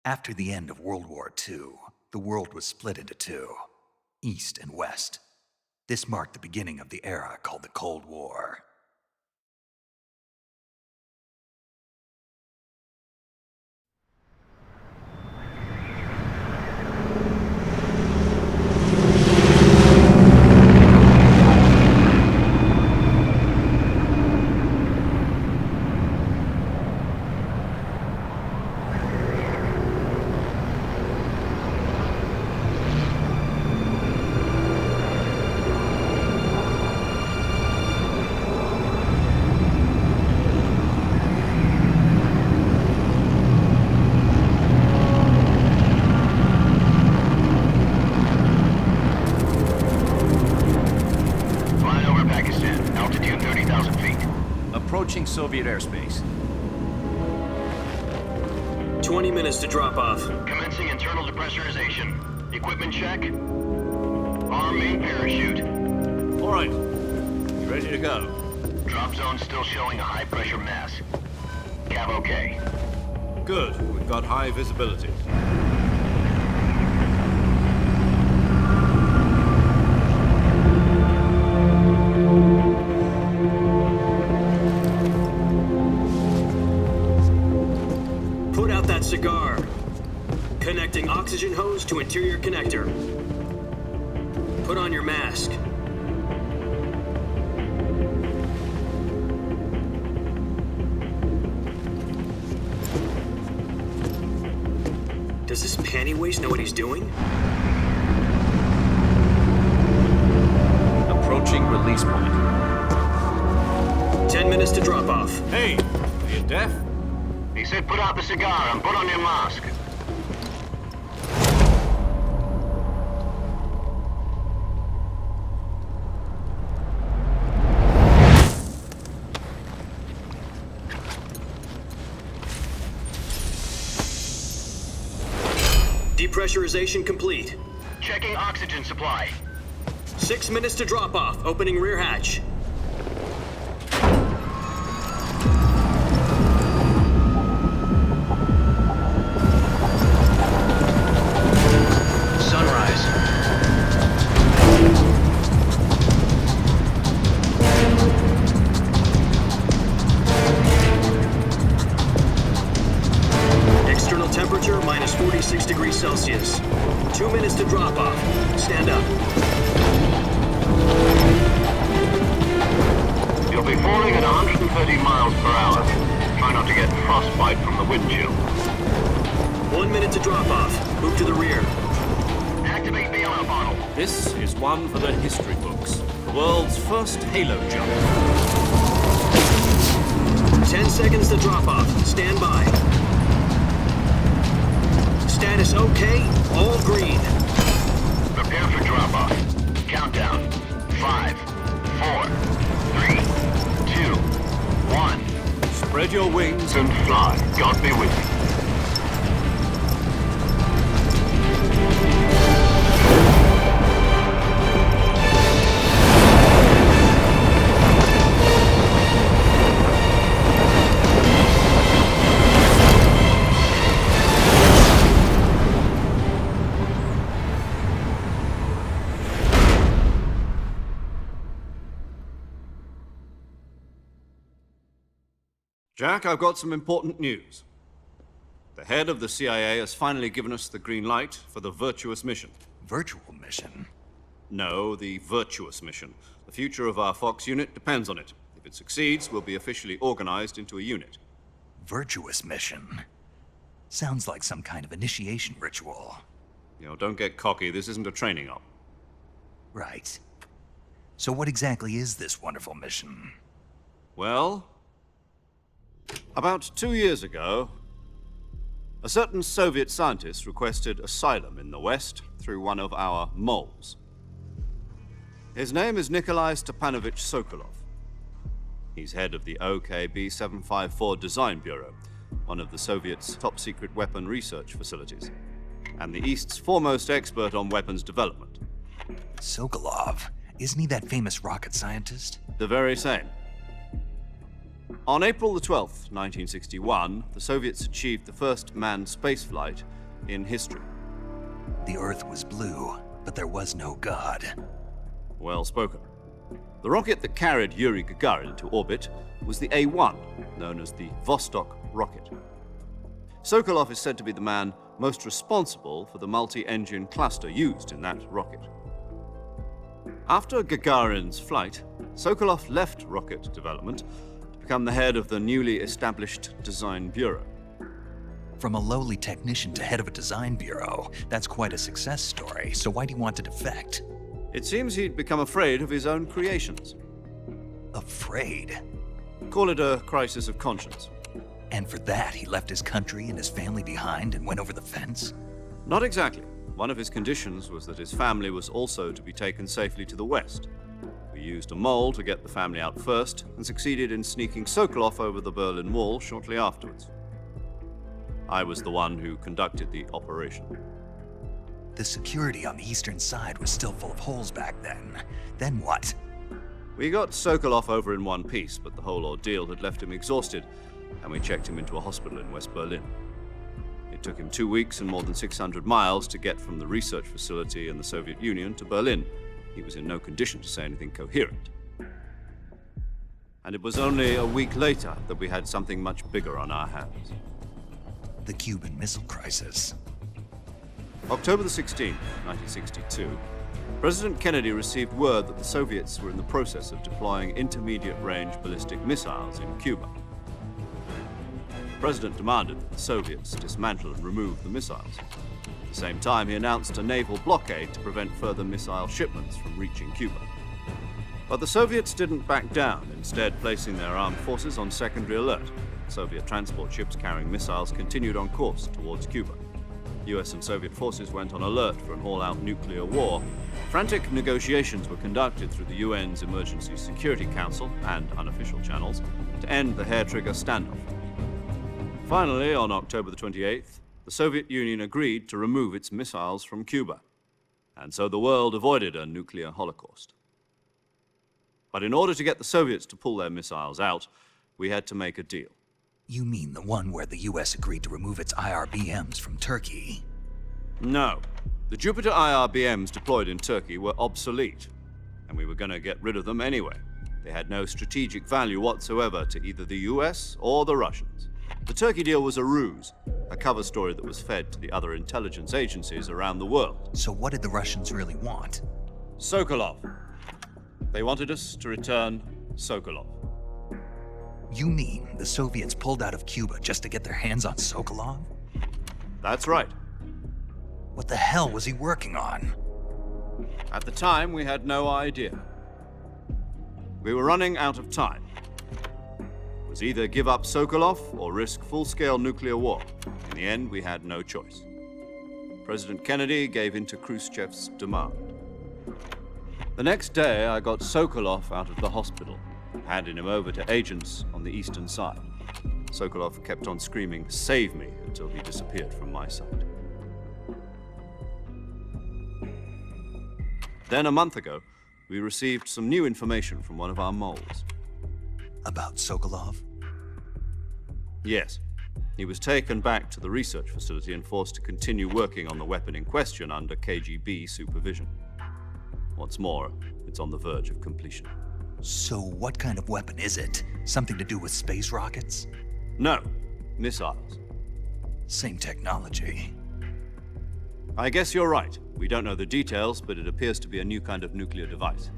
After the end of World War II, the world was split into two, East and West. This marked the beginning of the era called the Cold War. Approaching Soviet airspace. 20 minutes to drop off. Commencing internal depressurization. Equipment check. Arm main parachute. All right. You ready to go? Drop zone still showing a high pressure mass. Cav okay. Good. We've got high visibility. Put out that cigar. Connecting oxygen hose to interior connector. Put on your mask. Does this panty waste know what he's doing? Approaching release point. 10 minutes to drop off. Hey, are you deaf? He said put out the cigar and put on your mask. Depressurization complete. Checking oxygen supply. 6 minutes to drop off. Opening rear hatch. Sunrise. External temperature minus 46 degrees Celsius. 2 minutes to drop off. Stand up. You'll be falling at 130 miles per hour. Try not to get frostbite from the wind chill. 1 minute to drop off. Move to the rear. Activate the air bottle. This is one for the history books. The world's first halo jump. 10 seconds to drop off. Stand by. Status okay. All green. Prepare for drop-off. Countdown. 5, 4, 3, 2, 1. Spread your wings And fly. God be with you. Jack, I've got some important news. The head of the CIA has finally given us the green light for the virtuous mission. Virtual mission? No, the virtuous mission. The future of our Fox unit depends on it. If If it succeeds, we'll be officially organized into a unit. Virtuous mission. Sounds like some kind of initiation ritual. You know, don't get cocky. This isn't a training op. Right. So what exactly is this wonderful mission? Well, about 2 years ago, a certain Soviet scientist requested asylum in the West through one of our moles. His name is Nikolai Stepanovich Sokolov. He's head of the OKB 754 Design Bureau, one of the Soviets' top-secret weapon research facilities, and the East's foremost expert on weapons development. Sokolov? Isn't he that famous rocket scientist? The very same. On April the 12th, 1961, the Soviets achieved the first manned spaceflight in history. The Earth was blue, but there was no God. Well spoken. The rocket that carried Yuri Gagarin into orbit was the A-1, known as the Vostok rocket. Sokolov is said to be the man most responsible for the multi-engine cluster used in that rocket. After Gagarin's flight, Sokolov left rocket development to become the head of the newly established Design Bureau. From a lowly technician to head of a design bureau, that's quite a success story, so why do you want to defect? It seems he'd become afraid of his own creations. Afraid? Call it a crisis of conscience. And for that, he left his country and his family behind and went over the fence? Not exactly. One of his conditions was that his family was also to be taken safely to the West. We used a mole to get the family out first and succeeded in sneaking Sokolov over the Berlin Wall shortly afterwards. I was the one who conducted the operation. The security on the eastern side was still full of holes back then. Then what? We got Sokolov over in one piece, but the whole ordeal had left him exhausted, and we checked him into a hospital in West Berlin. It took him 2 weeks and more than 600 miles to get from the research facility in the Soviet Union to Berlin. He was in no condition to say anything coherent. And it was only a week later that we had something much bigger on our hands. The Cuban Missile Crisis. October the 16th, 1962, President Kennedy received word that the Soviets were in the process of deploying intermediate-range ballistic missiles in Cuba. The President demanded that the Soviets dismantle and remove the missiles. At the same time, he announced a naval blockade to prevent further missile shipments from reaching Cuba. But the Soviets didn't back down, instead placing their armed forces on secondary alert. Soviet transport ships carrying missiles continued on course towards Cuba. US and Soviet forces went on alert for an all-out nuclear war. Frantic negotiations were conducted through the UN's Emergency Security Council and unofficial channels to end the hair-trigger standoff. Finally, on October the 28th, the Soviet Union agreed to remove its missiles from Cuba. And so the world avoided a nuclear holocaust. But in order to get the Soviets to pull their missiles out, we had to make a deal. You mean the one where the US agreed to remove its IRBMs from Turkey? No. The Jupiter IRBMs deployed in Turkey were obsolete, and we were going to get rid of them anyway. They had no strategic value whatsoever to either the US or the Russians. The Turkey deal was a ruse, a cover story that was fed to the other intelligence agencies around the world. So what did the Russians really want? Sokolov. They wanted us to return Sokolov. You mean the Soviets pulled out of Cuba just to get their hands on Sokolov? That's right. What the hell was he working on? At the time, we had no idea. We were running out of time. It was either give up Sokolov or risk full-scale nuclear war. In the end, we had no choice. President Kennedy gave in to Khrushchev's demand. The next day, I got Sokolov out of the hospital, handing him over to agents on the eastern side. Sokolov kept on screaming, "Save me," until he disappeared from my sight. Then a month ago, we received some new information from one of our moles. About Sokolov? Yes. He was taken back to the research facility and forced to continue working on the weapon in question under KGB supervision. What's more, it's on the verge of completion. So what kind of weapon is it? Something to do with space rockets? No, missiles. Same technology. I guess you're right. We don't know the details, but it appears to be a new kind of nuclear device.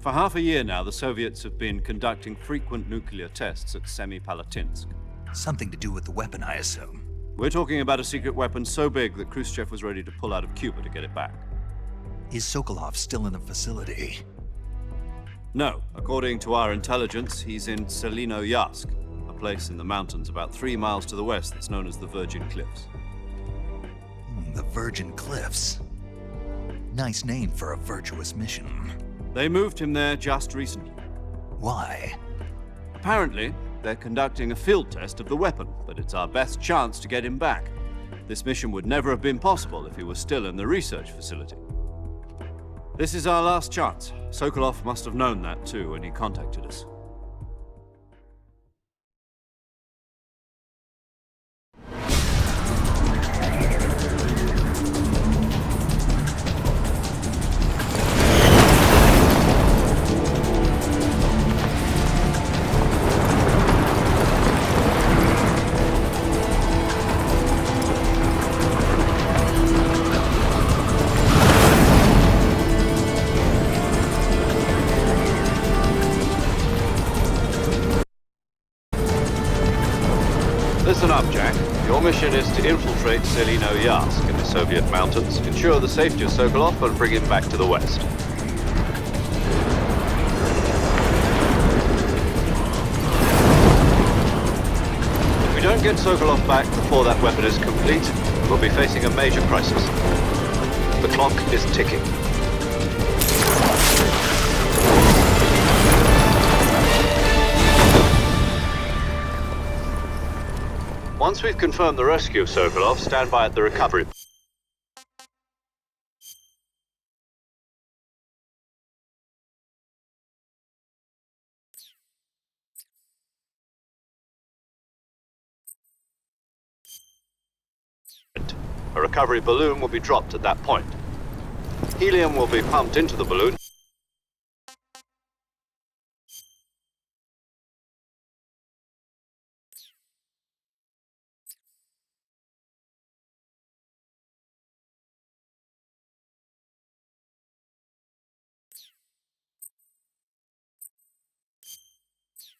For half a year now, the Soviets have been conducting frequent nuclear tests at Semipalatinsk. Something to do with the weapon, I assume. We're talking about a secret weapon so big that Khrushchev was ready to pull out of Cuba to get it back. Is Sokolov still in the facility? No, according to our intelligence, he's in Selino-Yarsk, a place in the mountains about 3 miles to the west that's known as the Virgin Cliffs. The Virgin Cliffs. Nice name for a virtuous mission. They moved him there just recently. Why? Apparently, they're conducting a field test of the weapon, but it's our best chance to get him back. This mission would never have been possible if he was still in the research facility. This is our last chance. Sokolov must have known that too when he contacted us. Listen up, Jack. Your mission is to infiltrate Selino-Yarsk in the Soviet mountains, ensure the safety of Sokolov, and bring him back to the west. If we don't get Sokolov back before that weapon is complete, we'll be facing a major crisis. The clock is ticking. Once we've confirmed the rescue of Sokolov, stand by at the recovery. A recovery balloon will be dropped at that point. Helium will be pumped into the balloon.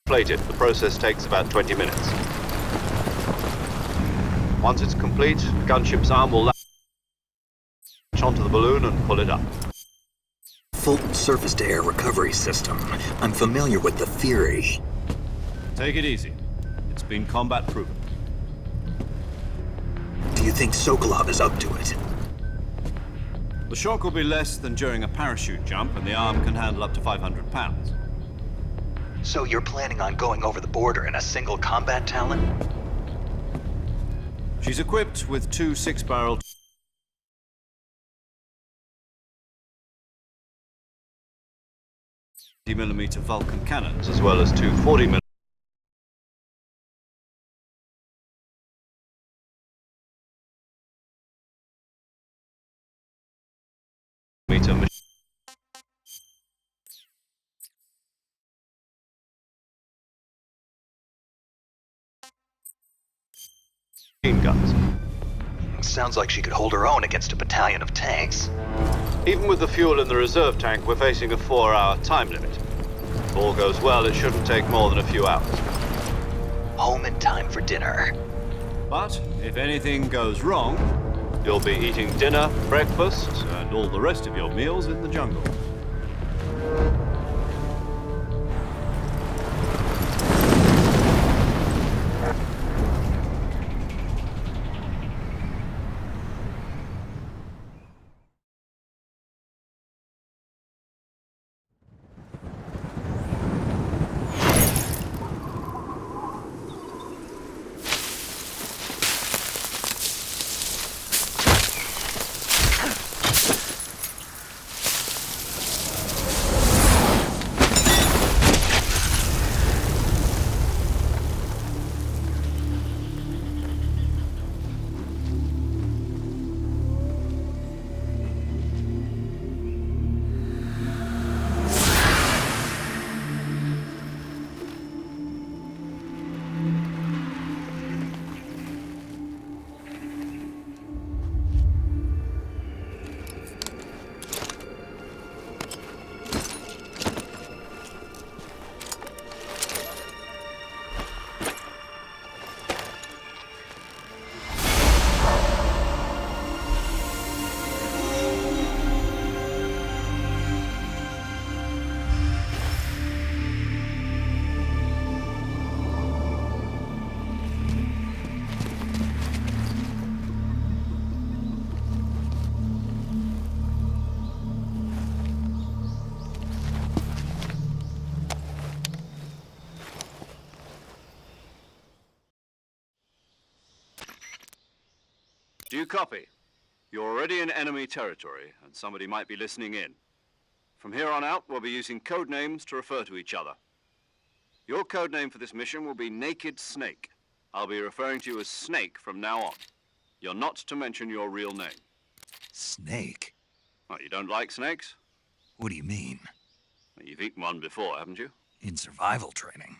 Inflated. The process takes about 20 minutes. Once it's complete, the gunship's arm will latch onto the balloon and pull it up. Fulton surface-to-air recovery system. I'm familiar with the theory. Take it easy. It's been combat proven. Do you think Sokolov is up to it? The shock will be less than during a parachute jump, and the arm can handle up to 500 pounds. So you're planning on going over the border in a single combat Talon? She's equipped with 2 6-barrel mm Vulcan cannons, as well as 2 40mm machine guns. Sounds like she could hold her own against a battalion of tanks. Even with the fuel in the reserve tank, we're facing a 4-hour time limit. If all goes well, it shouldn't take more than a few hours. Home in time for dinner. But if anything goes wrong, you'll be eating dinner, breakfast, and all the rest of your meals in the jungle. Do you copy? You're already in enemy territory, and somebody might be listening in. From here on out, we'll be using code names to refer to each other. Your code name for this mission will be Naked Snake. I'll be referring to you as Snake from now on. You're not to mention your real name. Snake? What, you don't like snakes? What do you mean? Well, you've eaten one before, haven't you? In survival training.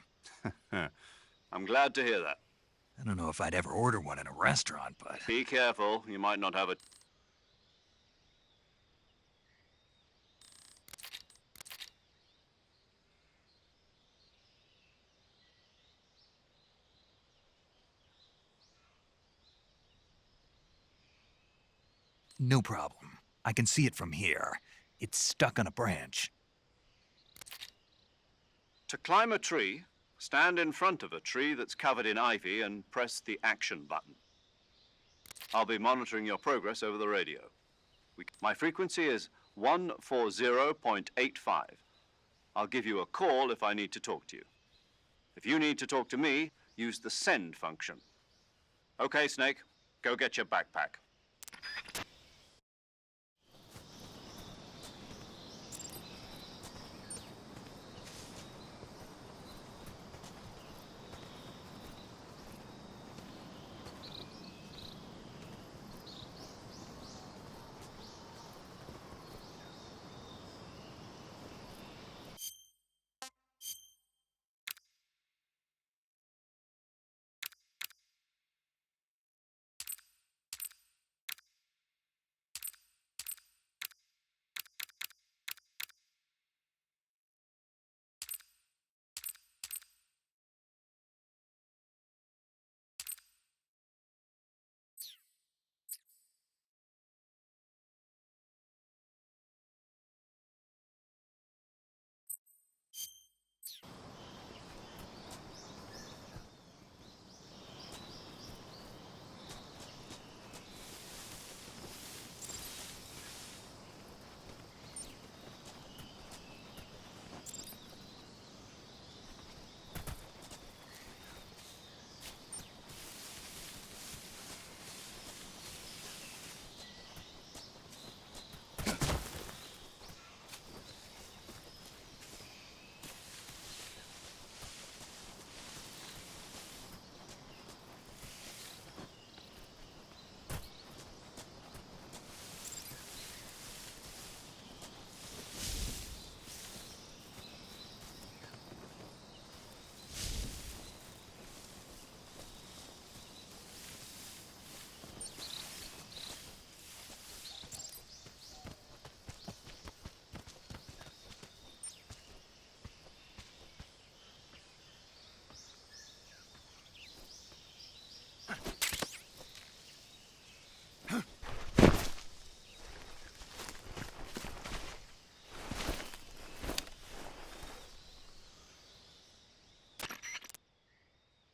I'm glad to hear that. I don't know if I'd ever order one in a restaurant, but... Be careful, you might not have a... No problem. I can see it from here. It's stuck on a branch. To climb a tree, stand in front of a tree that's covered in ivy and press the action button. I'll be monitoring your progress over the radio. My frequency is 140.85. I'll give you a call if I need to talk to you. If you need to talk to me, use the send function. Okay, Snake, go get your backpack.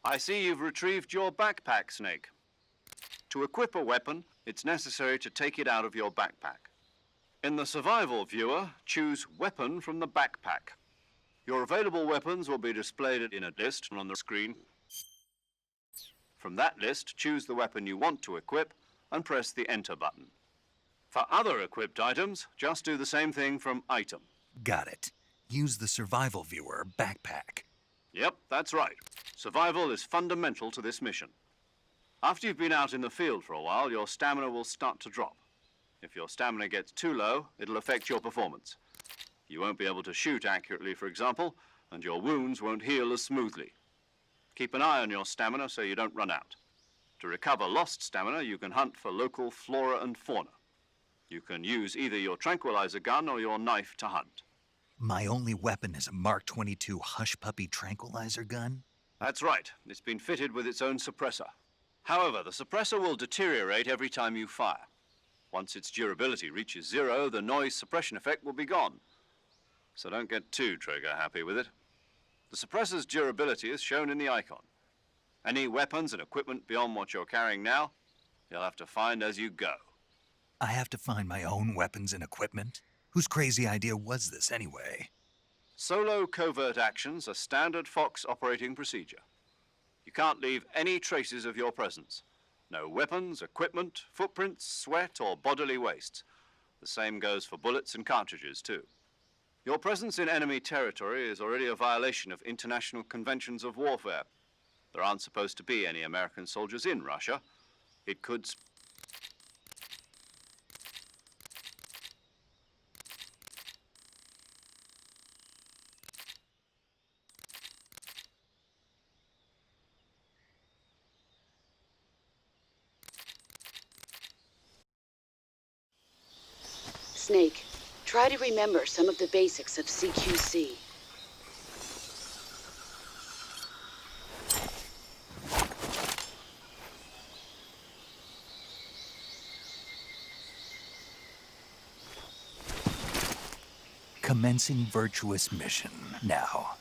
I see you've retrieved your backpack, Snake. To equip a weapon, it's necessary to take it out of your backpack. In the survival viewer, choose Weapon from the backpack. Your available weapons will be displayed in a list on the screen. From that list, choose the weapon you want to equip and press the Enter button. For other equipped items, just do the same thing from Item. Got it. Use the survival viewer backpack. Yep, that's right. Survival is fundamental to this mission. After you've been out in the field for a while, your stamina will start to drop. If your stamina gets too low, it'll affect your performance. You won't be able to shoot accurately, for example, and your wounds won't heal as smoothly. Keep an eye on your stamina so you don't run out. To recover lost stamina, you can hunt for local flora and fauna. You can use either your tranquilizer gun or your knife to hunt. My only weapon is a Mark 22 Hush Puppy tranquilizer gun? That's right. It's been fitted with its own suppressor. However, the suppressor will deteriorate every time you fire. Once its durability reaches 0, the noise suppression effect will be gone. So don't get too trigger-happy with it. The suppressor's durability is shown in the icon. Any weapons and equipment beyond what you're carrying now, you'll have to find as you go. I have to find my own weapons and equipment? Whose crazy idea was this anyway? Solo covert actions are standard Fox operating procedure. You can't leave any traces of your presence. No weapons, equipment, footprints, sweat, or bodily waste. The same goes for bullets and cartridges, too. Your presence in enemy territory is already a violation of international conventions of warfare. There aren't supposed to be any American soldiers in Russia. It could... Snake, try to remember some of the basics of CQC. Commencing virtuous mission now.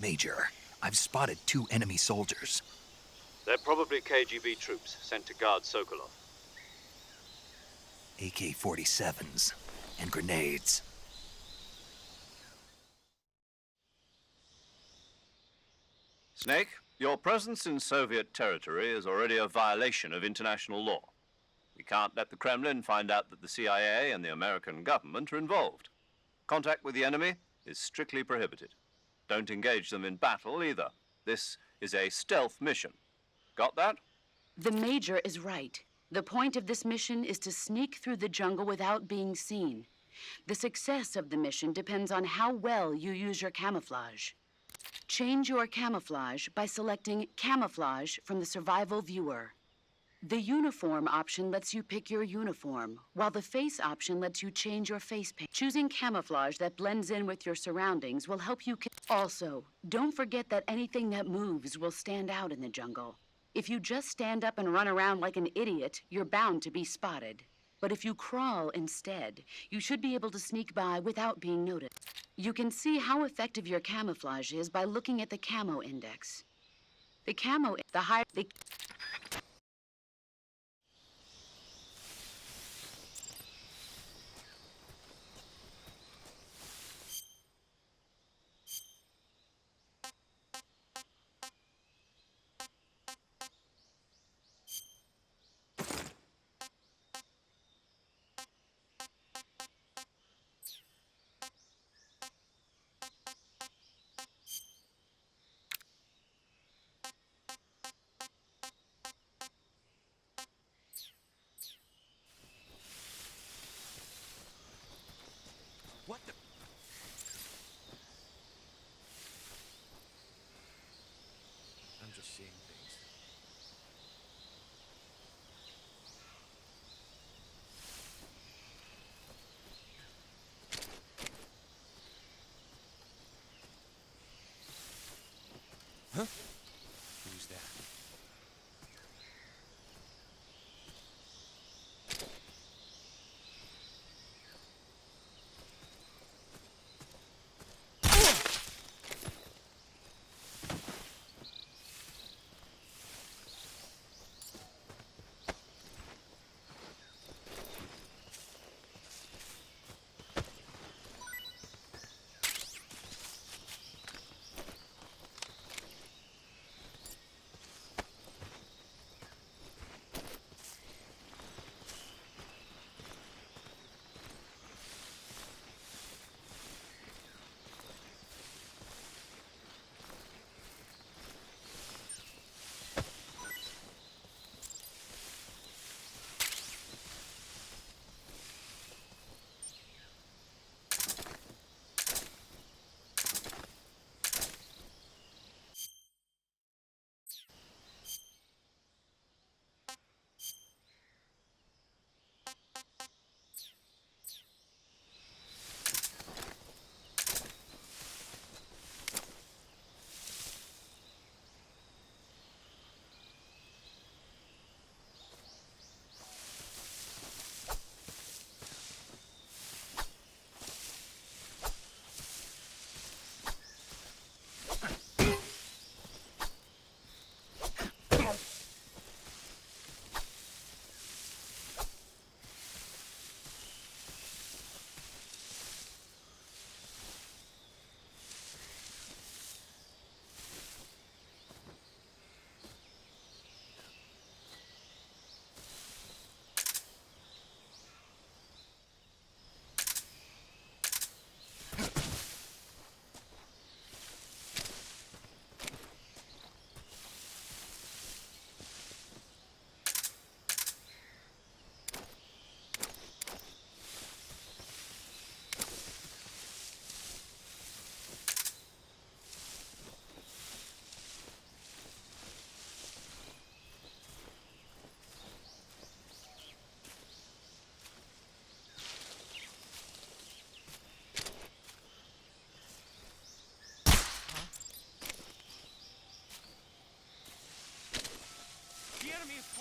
Major, I've spotted 2 enemy soldiers. They're probably KGB troops sent to guard Sokolov. AK-47s and grenades. Snake, your presence in Soviet territory is already a violation of international law. We can't let the Kremlin find out that the CIA and the American government are involved. Contact with the enemy is strictly prohibited. Don't engage them in battle either. This is a stealth mission. Got that? The Major is right. The point of this mission is to sneak through the jungle without being seen. The success of the mission depends on how well you use your camouflage. Change your camouflage by selecting Camouflage from the Survival Viewer. The Uniform option lets you pick your uniform, while the Face option lets you change your face paint. Choosing camouflage that blends in with your surroundings will help you. Also, don't forget that anything that moves will stand out in the jungle. If you just stand up and run around like an idiot, you're bound to be spotted. But if you crawl instead, you should be able to sneak by without being noticed. You can see how effective your camouflage is by looking at the camo index. The higher the What the? I'm just seeing things. Huh? Who's that?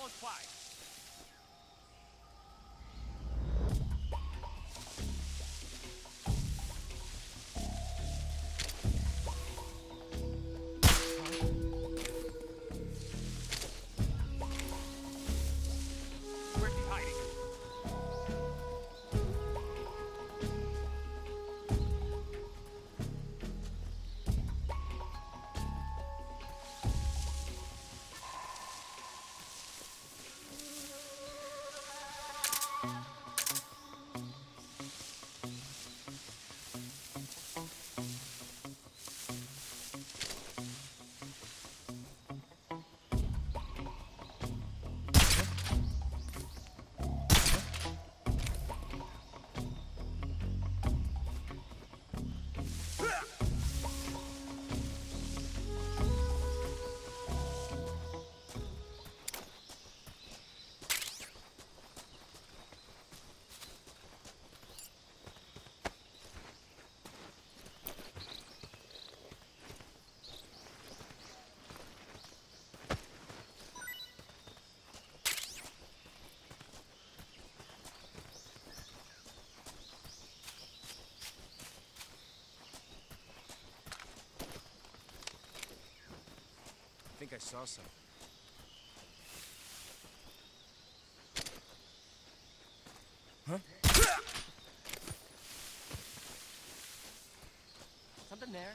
close by. think I saw something. Huh? Something there?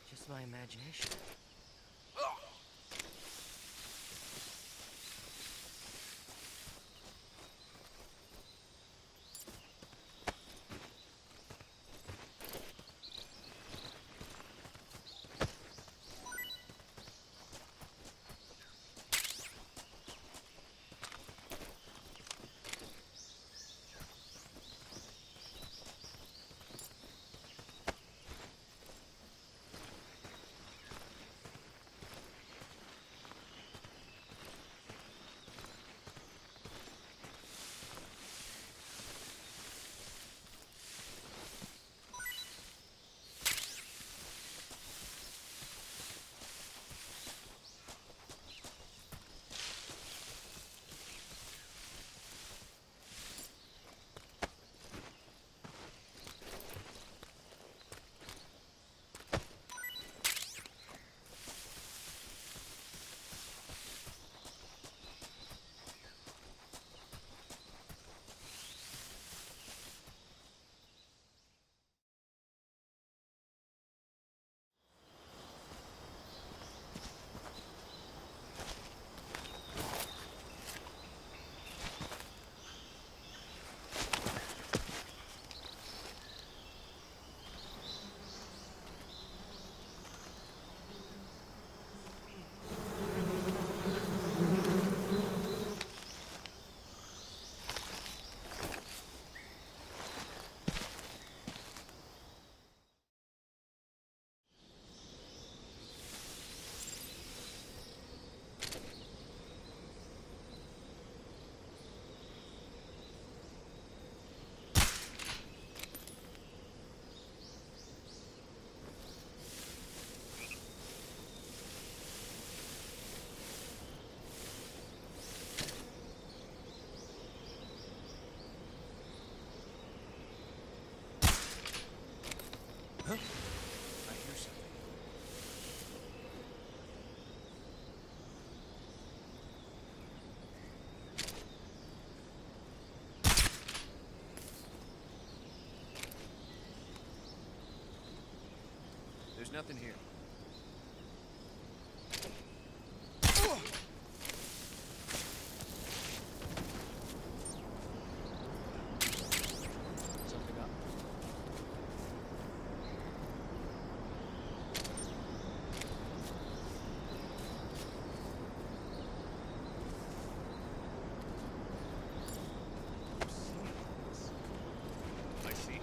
Just my imagination. Huh? I hear something. There's nothing here. Something up. I see.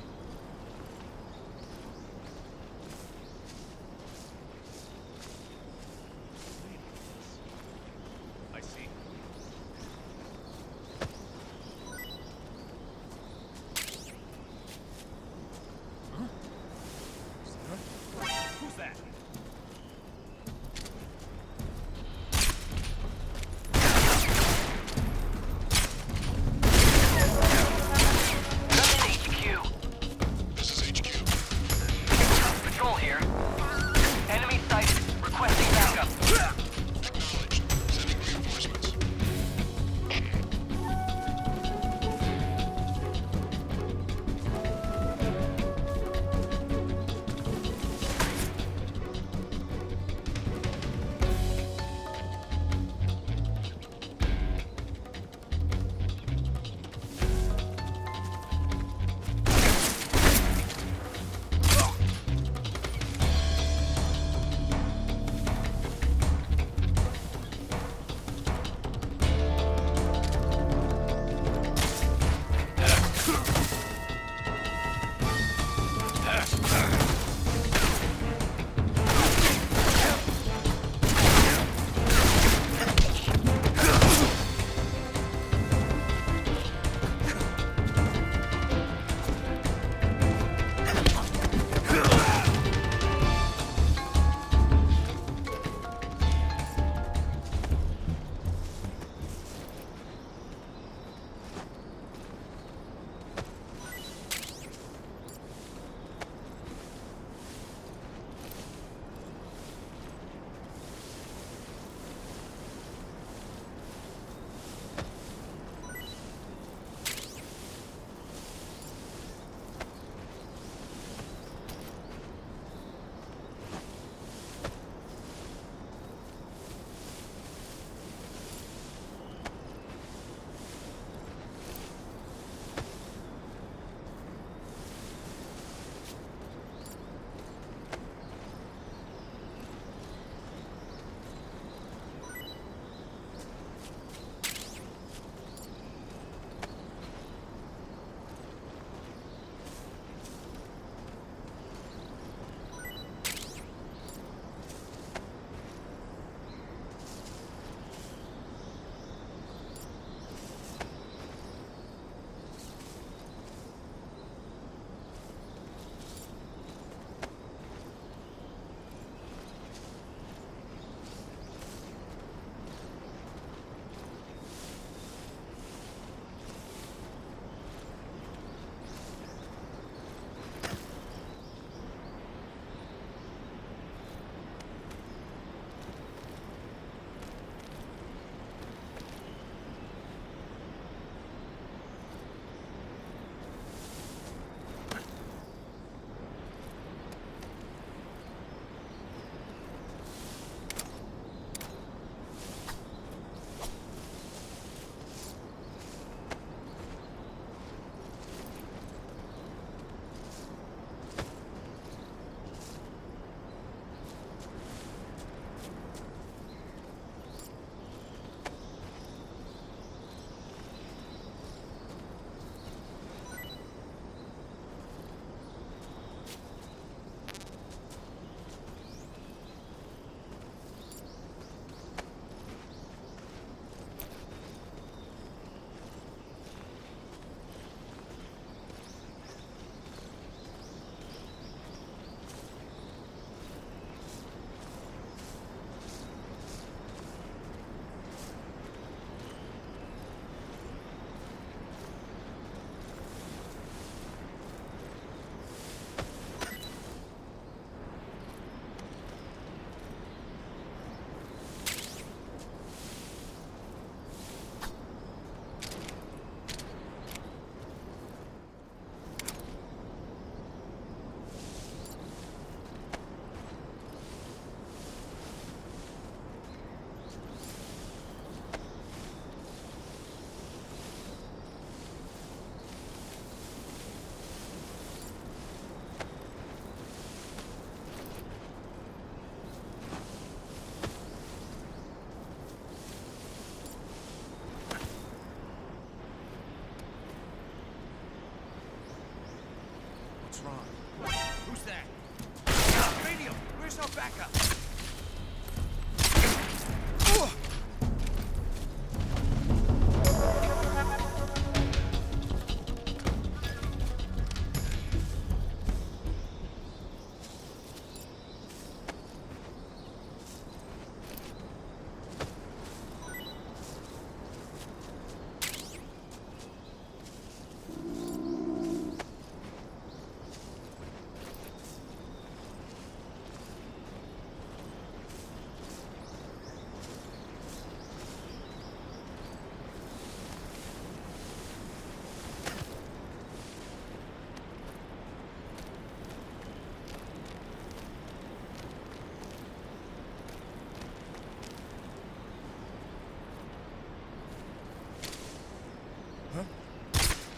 Back up.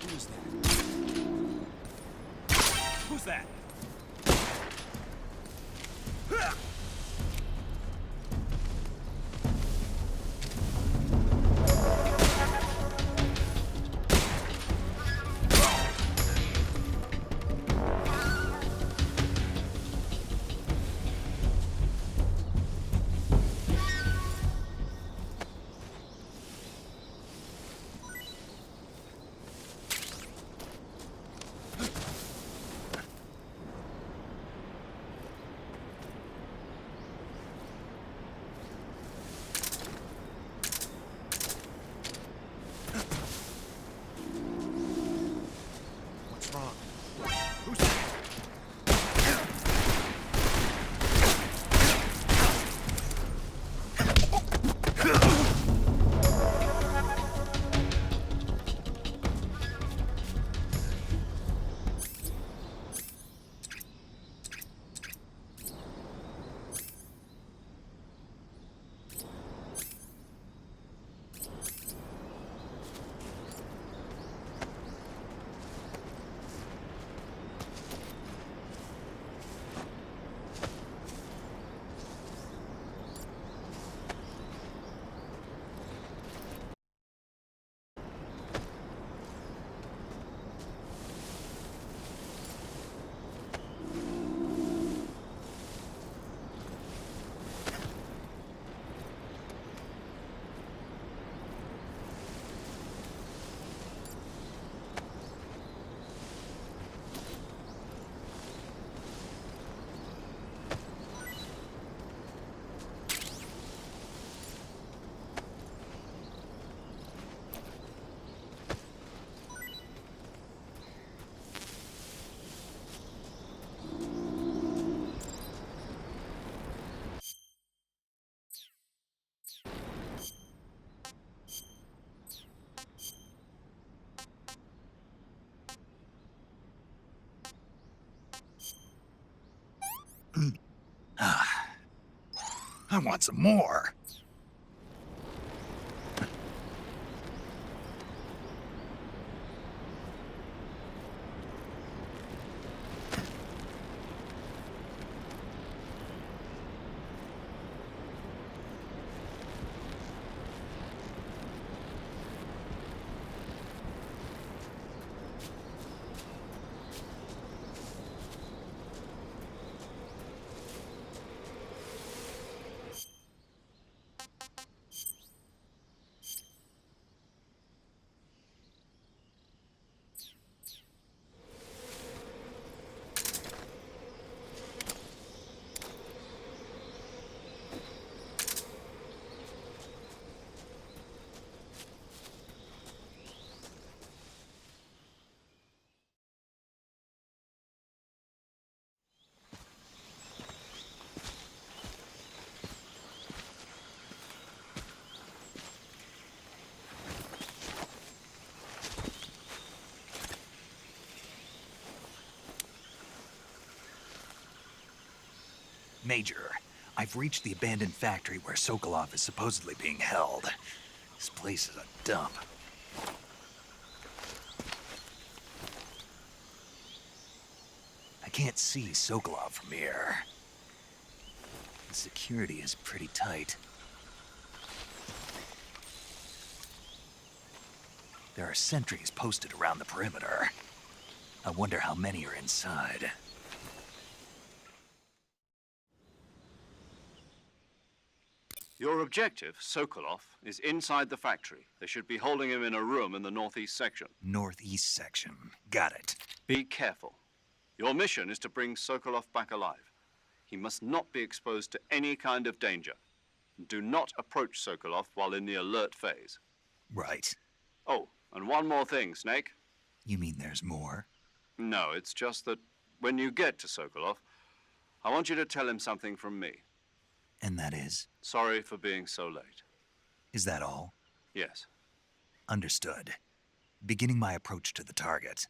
Who's that? Who's that? What's wrong? Who's that? I want some more. Major, I've reached the abandoned factory where Sokolov is supposedly being held. This place is a dump. I can't see Sokolov from here. The security is pretty tight. There are sentries posted around the perimeter. I wonder how many are inside. Your objective, Sokolov, is inside the factory. They should be holding him in a room in the northeast section. Northeast section. Got it. Be careful. Your mission is to bring Sokolov back alive. He must not be exposed to any kind of danger. Do not approach Sokolov while in the alert phase. Right. Oh, and one more thing, Snake. You mean there's more? No, it's just that when you get to Sokolov, I want you to tell him something from me. And that is? Sorry for being so late. Is that all? Yes. Understood. Beginning my approach to the target.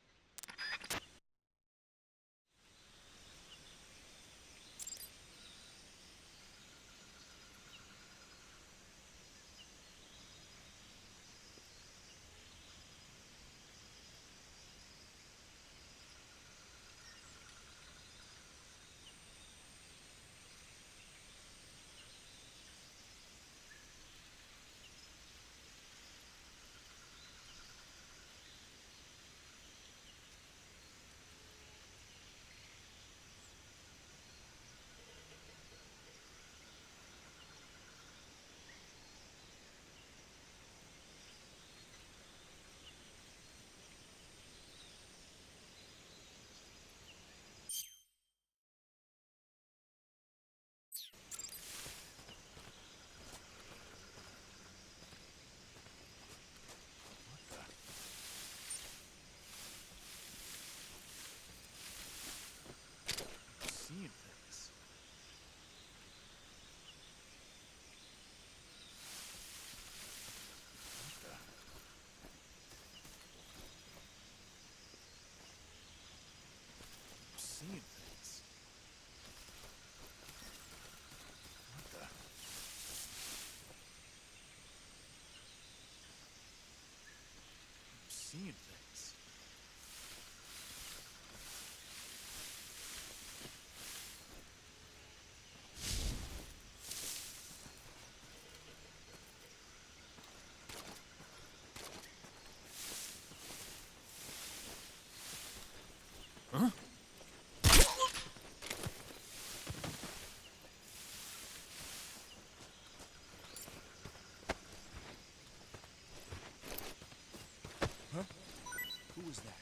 Seeing things. Seeing things. What the? Seeing things. Huh? Huh? Who was that?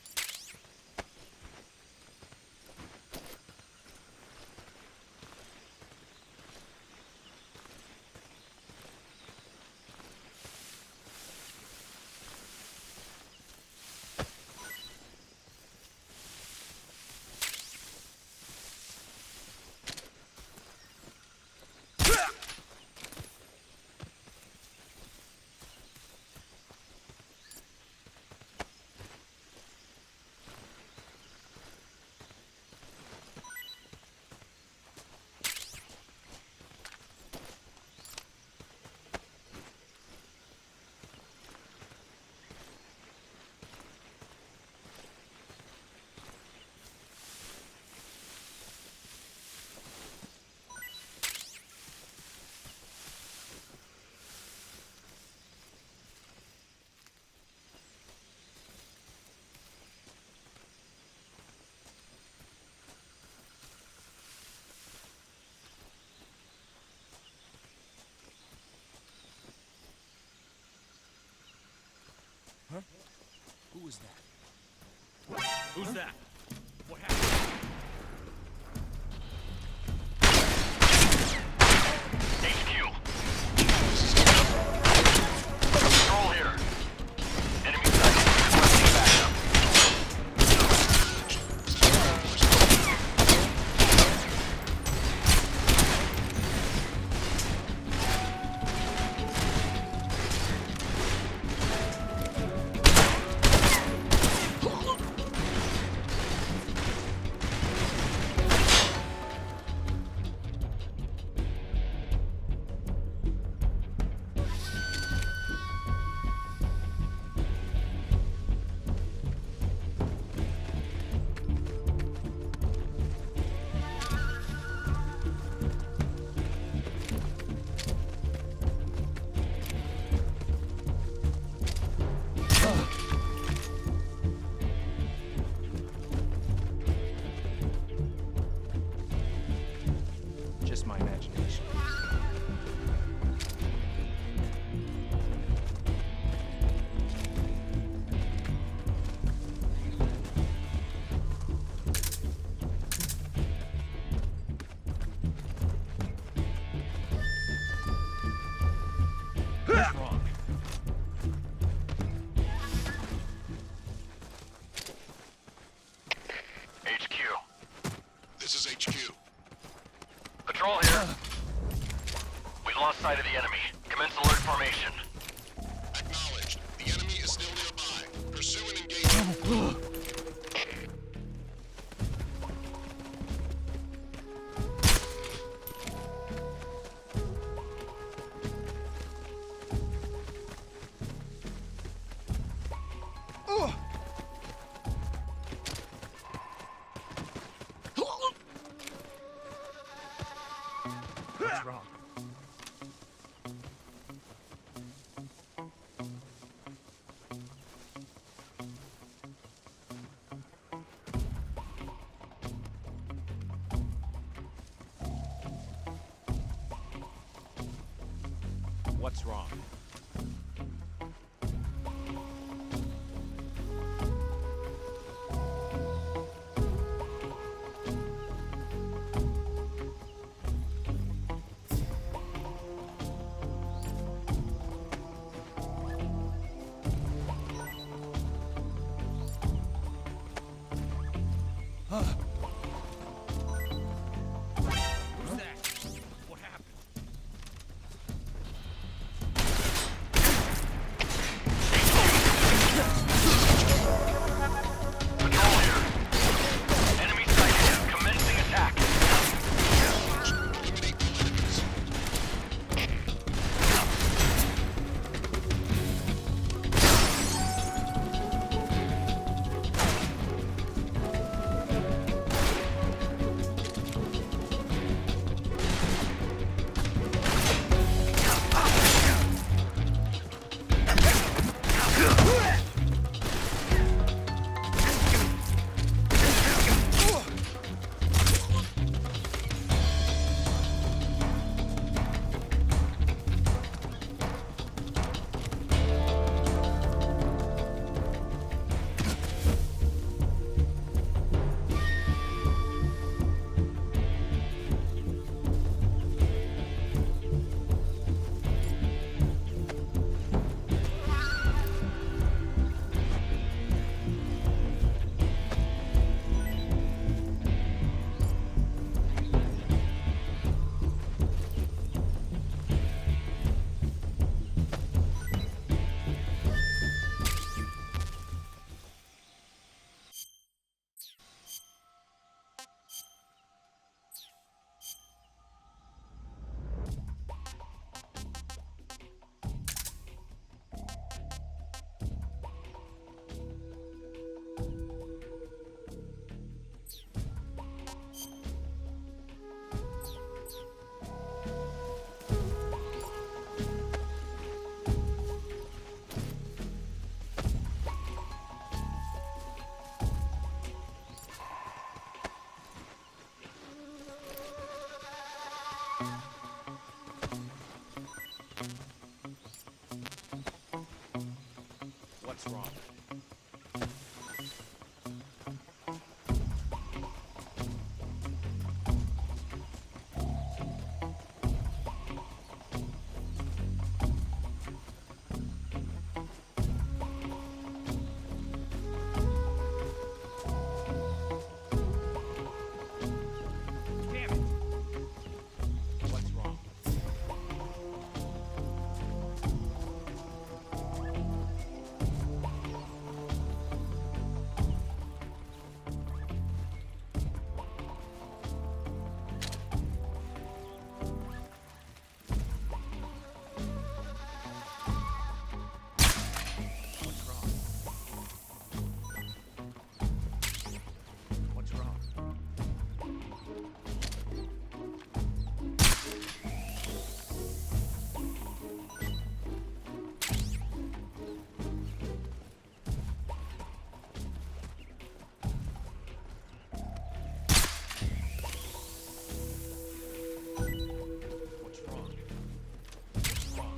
Huh? Who was that? Who's that? What happened? HQ. Control here. Enemy sighted. Requesting backup. lost sight of the enemy. Commence alert formation. Acknowledged. The enemy is still nearby. Pursue and engage. What's wrong? What's wrong? Who's that? What happened? Patrol here. Enemy sighted. Commencing attack. Eliminate all enemies. What's wrong? Damn it! What's wrong? What's wrong? What's wrong? What's wrong? What's wrong?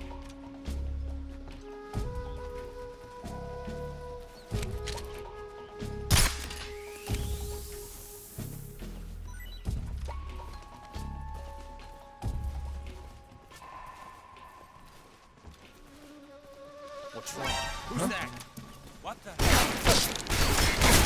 What's wrong? Who's that? What the hell?